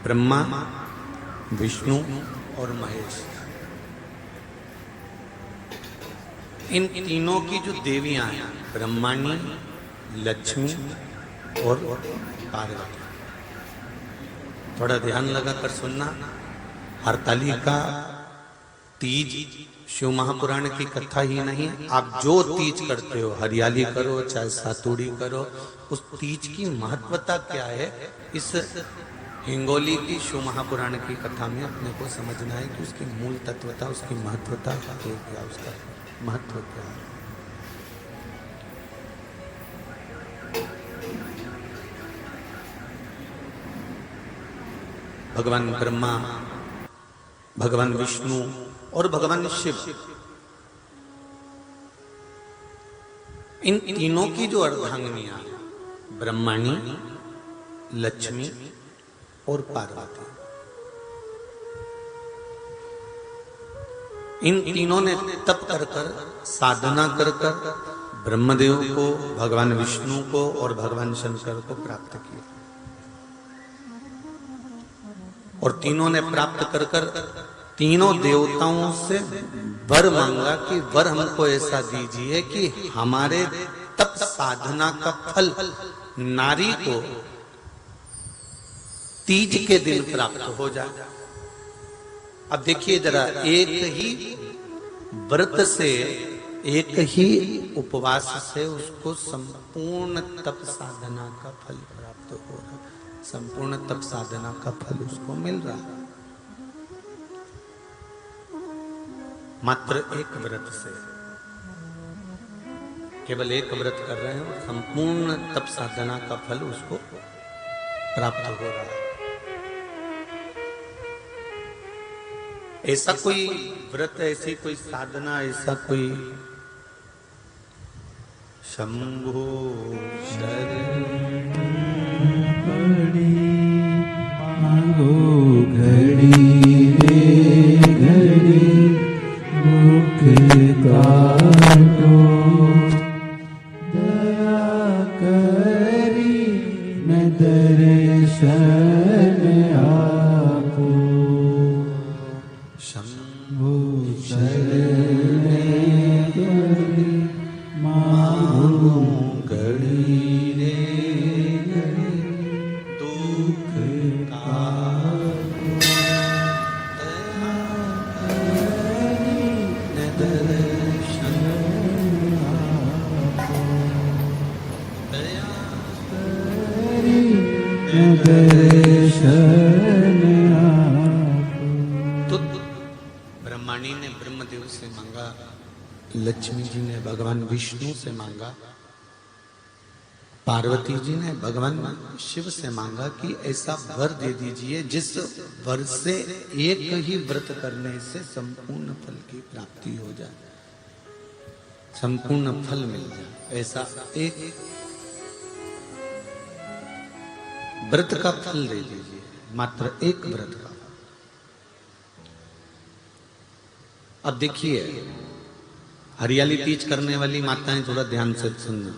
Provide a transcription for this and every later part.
ब्रह्मा, विष्णु और महेश, इन तीनों की जो देवियां हैं, ब्रह्माणी, लक्ष्मी और पार्वती। थोड़ा ध्यान लगाकर सुनना। हरतालिका तीज शिव महापुराण की कथा ही नहीं, आप जो तीज करते हो, हरियाली करो चाहे सातुड़ी करो, उस तीज की महत्वता क्या है, इस हिंगोली की शिव महापुराण की कथा में अपने को समझना है कि उसकी मूल तत्वता, उसकी महत्वता क्या, उसका महत्व क्या है। भगवान ब्रह्मा, भगवान विष्णु और भगवान शिव, इन तीनों की जो अर्धांगिनियां, ब्रह्माणी, लक्ष्मी और पार्वती, इन तीनों ने तप कर कर, साधना कर कर ब्रह्मदेव को, भगवान विष्णु को और भगवान शंकर को प्राप्त किया। और तीनों ने प्राप्त कर कर तीनों देवताओं से वर मांगा कि वर हमको ऐसा दीजिए कि हमारे तप साधना का फल नारी को तीज के दिन प्राप्त हो जाए। अब देखिए जरा, एक ही व्रत से, एक ही उपवास से उसको संपूर्ण तप साधना का फल प्राप्त हो रहा, संपूर्ण तप साधना का फल उसको मिल रहा है, मात्र एक व्रत से। केवल एक व्रत कर रहे हैं और संपूर्ण तप साधना का फल उसको प्राप्त हो रहा है। ऐसा कोई व्रत, ऐसी कोई साधना, ऐसा कोई शंभो शरण मांगो घड़ी रे घड़ी दुख काटो, दया करी न दर्शन आपो। शंभो शरण घड़ी मांगो घड़ी रे घड़ी दुख काटो, दया करी न दर्शन आपो, दया करी न दर्शन आपो। तो ब्रह्माणी ने ब्रह्मदेव से मांगा, लक्ष्मी जी ने भगवान विष्णु से मांगा, पार्वती जी ने भगवान शिव से मांगा कि ऐसा वर दे दीजिए जिस वर से एक ही व्रत करने से संपूर्ण फल की प्राप्ति हो जाए, संपूर्ण फल मिल जाए। ऐसा एक व्रत का फल दे दीजिए, मात्र एक व्रत का। अब देखिए, हरियाली तीज करने वाली माताएं थोड़ा ध्यान से सुनना।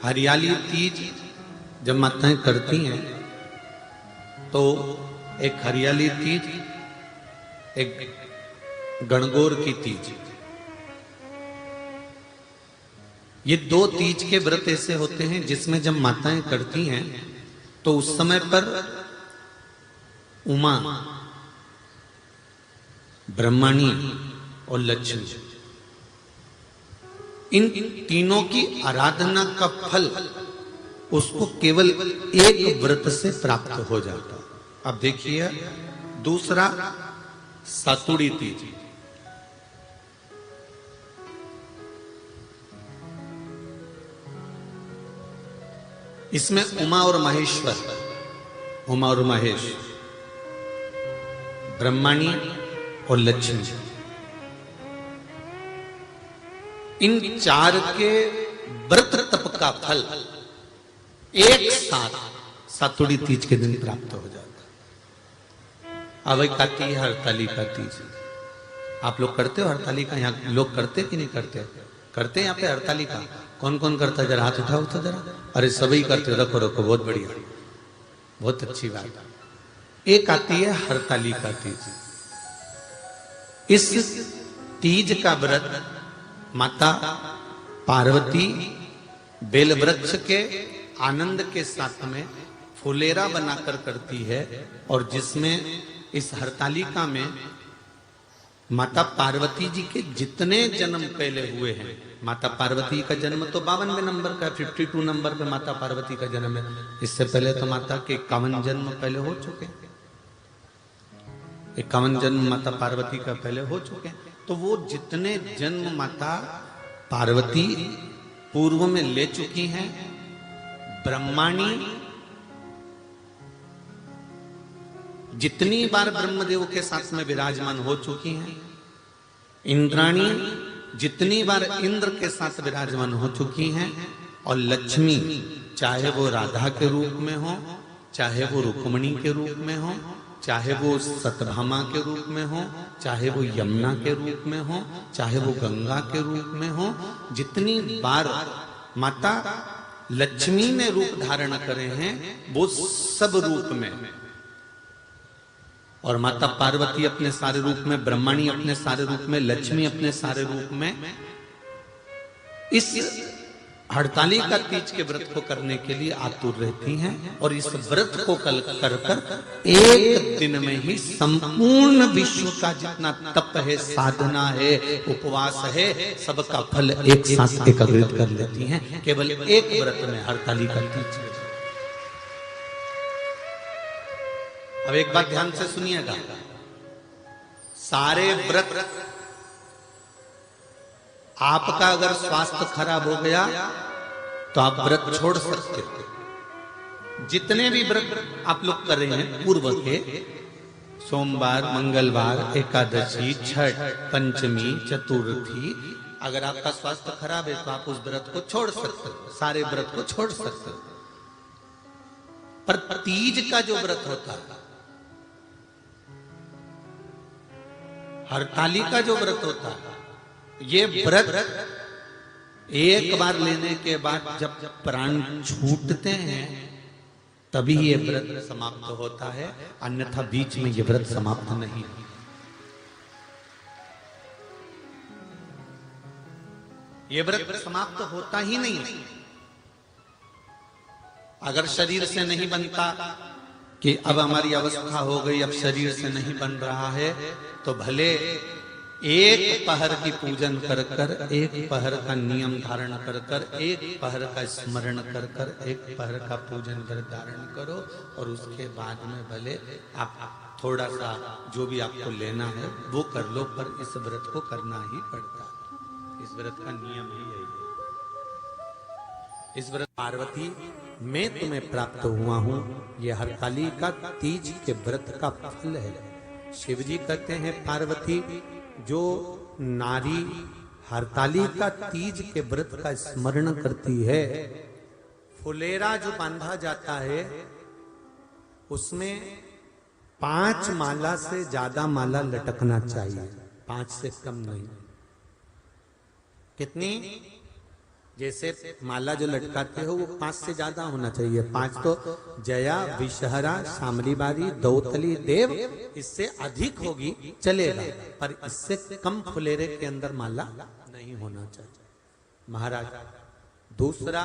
हरियाली तीज जब माताएं करती हैं तो एक हरियाली तीज, एक गणगौर की तीज, ये दो तीज के व्रत ऐसे होते हैं जिसमें जब माताएं करती हैं तो उस समय पर उमा, ब्रह्माणी और लक्ष्मी, इन तीनों की आराधना का फल उसको केवल एक व्रत से प्राप्त हो जाता। अब देखिए दूसरा, सातुड़ी तीज। इसमें उमा और महेश्वर, उमा और महेश, ब्रह्माणी और लक्ष्मी, इन चार के व्रत तप का फल एक साथ सातुड़ी तीज के दिन प्राप्त हो जाता। अब एक आती है हरतालिका तीज। आप लोग करते हो हरतालिका? यहाँ लोग करते कि नहीं करते? करते हैं यहाँ पे हरतालिका? कौन कौन करता है? जरा हाथ उठाओ तो जरा। अरे सभी करते, रखो रखो, बहुत बढ़िया, बहुत अच्छी बात। एक आती है हरतालिका तीज। इस तीज का व्रत माता पार्वती बेल वृक्ष के आनंद के साथ में फुलेरा बनाकर करती है, और जिसमें इस हरतालिका में माता पार्वती जी के जितने जन्म पहले हुए हैं, माता पार्वती का जन्म तो 52वें नंबर का, 52 नंबर पे माता पार्वती का जन्म है। इससे पहले तो माता के 51 जन्म पहले हो चुके हैं, 51 जन्म माता पार्वती का पहले हो चुके हैं। तो वो जितने जन्म माता पार्वती पूर्व में ले चुकी हैं, ब्रह्माणी जितनी बार ब्रह्मदेव के साथ में विराजमान हो चुकी हैं, इंद्राणी जितनी बार इंद्र के साथ विराजमान हो चुकी हैं, और लक्ष्मी चाहे वो राधा के रूप में हो, चाहे वो रुक्मणी के रूप में हो, चाहे वो सतभामा के रूप में हो, चाहे वो यमुना के रूप में हो, चाहे वो गंगा के रूप में हो, जितनी बार माता लक्ष्मी ने रूप धारण करे हैं वो सब रूप में, और माता पार्वती अपने सारे रूप में, ब्रह्माणी अपने सारे रूप में, लक्ष्मी अपने सारे रूप में इस हड़तालिका तीज के व्रत को करने के लिए आतुर रहती हैं। और इस व्रत को कल कर कर एक दिन में ही संपूर्ण विश्व का जितना तप है, साधना है, उपवास है, सबका फल एक साथ एकत्रित कर लेती हैं केवल एक व्रत में, हड़तालिका तीज। अब एक बात ध्यान से सुनिएगा, सारे व्रत आपका अगर स्वास्थ्य खराब हो गया तो आप व्रत छोड़ सकते हो। जितने भी व्रत आप लोग कर रहे हैं पूर्व के, सोमवार, मंगलवार, एकादशी, छठ, पंचमी, चतुर्थी, अगर आपका स्वास्थ्य खराब है तो आप उस व्रत को छोड़ सकते हो, सारे व्रत को छोड़ सकते हो। पर तीज का जो व्रत होता है, हरतालिका जो व्रत होता है, ये व्रत एक बार लेने के बाद जब प्राण छूटते हैं तभी ये व्रत समाप्त होता है, अन्यथा बीच में ये व्रत समाप्त नहीं। ये व्रत समाप्त होता ही नहीं। अगर शरीर से नहीं बनता कि अब हमारी अवस्था हो गई, अब शरीर से नहीं बन रहा है, तो भले एक पहर की पूजन कर कर, एक पहर का नियम धारण कर कर, एक पहर का स्मरण कर कर, एक पहर का पूजन कर धारण करो, और उसके बाद में भले आप थोड़ा सा जो भी आपको लेना है वो कर लो, पर इस व्रत को करना ही पड़ता है। इस व्रत का नियम ही यही है। इस व्रत पार्वती मैं तुम्हें प्राप्त हुआ हूं, यह हरतालिका तीज के व्रत का फल है। शिव जी कहते हैं पार्वती जो नारी हरतालिका तीज के व्रत का स्मरण करती है, फुलेरा जो बांधा जाता है उसमें 5 माला से ज्यादा माला लटकना चाहिए, 5 से कम नहीं। कितनी? जैसे माला जो लटकाते हो वो 5 से ज्यादा होना चाहिए। 5 तो जया, विषहरा, शामलीबारी, दौतली, देव, इससे अधिक होगी चलेगा, पर इससे कम फुलेरे के अंदर माला नहीं होना चाहिए महाराज। दूसरा,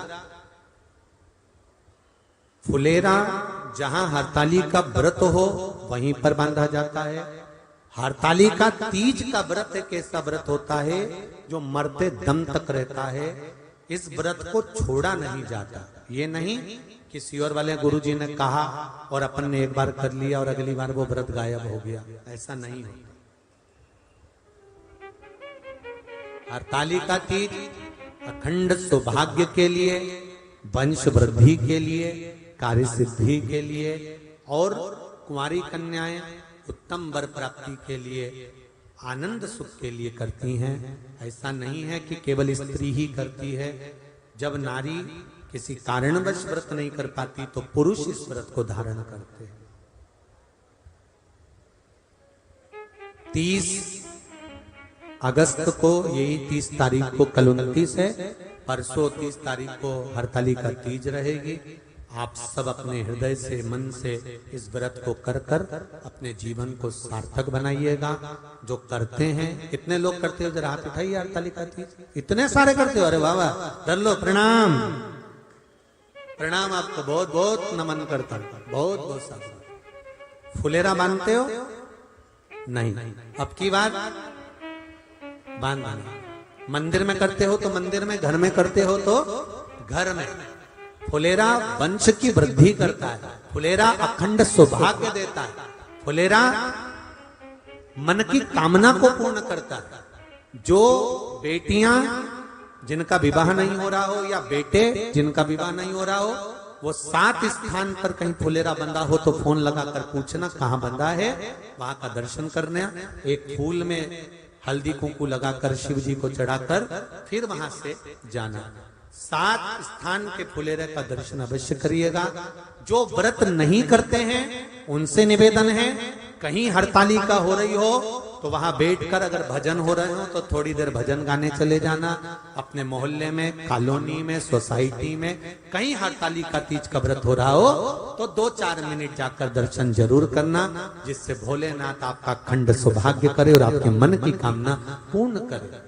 फुलेरा जहां हरतालिका व्रत हो वहीं पर बांधा जाता है। हरतालिका तीज का व्रत एक ऐसा व्रत होता है जो मरते दम तक रहता है। इस व्रत को छोड़ा नहीं जाता। ये नहीं किसी और वाले गुरुजी ने कहा और अपन ने एक बार कर लिया और अगली बार वो व्रत गायब हो गया, ऐसा नहीं होता। हरतालिका तीज अखंड सौभाग्य के लिए, वंश वृद्धि के लिए, कार्य सिद्धि के लिए, और कुंवारी कन्याएं उत्तम वर प्राप्ति के लिए, आनंद सुख के लिए करती हैं। ऐसा नहीं है कि केवल स्त्री ही करती है। जब नारी किसी कारणवश व्रत नहीं कर पाती तो पुरुष इस व्रत को धारण करते हैं। 30 अगस्त को यही 30 तारीख को कल 29 है, परसों 30 तारीख को हरतालिका तीज रहेगी। आप सब अपने हृदय से मन से इस व्रत को कर कर अपने जीवन को सार्थक बनाइएगा। जो करते हैं, कितने लोग करते हो जरा हाथ उठाइए हरतालिका तीज। इतने सारे करते हो, अरे वाह वाह, कर लो, प्रणाम प्रणाम, आपको बहुत बहुत नमन करता हूं, बहुत बहुत सारा। फुलेरा बांधते हो? नहीं, अब की बात बांधना। मंदिर में करते हो तो मंदिर में, घर में करते हो तो घर में। फुलेरा वंश की वृद्धि करता है, फुलेरा अखंड सौभाग्य देता है, फुलेरा मन की कामना को पूर्ण करता है। जो बेटियां जिनका विवाह नहीं हो रहा हो या बेटे जिनका विवाह नहीं हो रहा हो, वो 7 स्थान पर कहीं फुलेरा बंधा हो तो फोन लगाकर पूछना कहाँ बंधा है, वहां का दर्शन करने। एक फूल में हल्दी कुंकू लगाकर शिव जी को चढ़ाकर फिर वहां से जाना। 7 स्थान के फुलेरे का दर्शन अवश्य करिएगा। जो व्रत नहीं करते हैं उनसे निवेदन है, कहीं हरतालिका हो रही हो तो वहां बैठकर अगर भजन हो रहे हो तो थोड़ी देर भजन गाने चले जाना। अपने मोहल्ले में, कॉलोनी में, सोसाइटी में कहीं हरतालिका तीज का व्रत हो रहा हो तो 2-4 मिनट जाकर दर्शन जरूर करना, जिससे भोलेनाथ आपका अखंड सौभाग्य करे और आपके मन की कामना पूर्ण करे।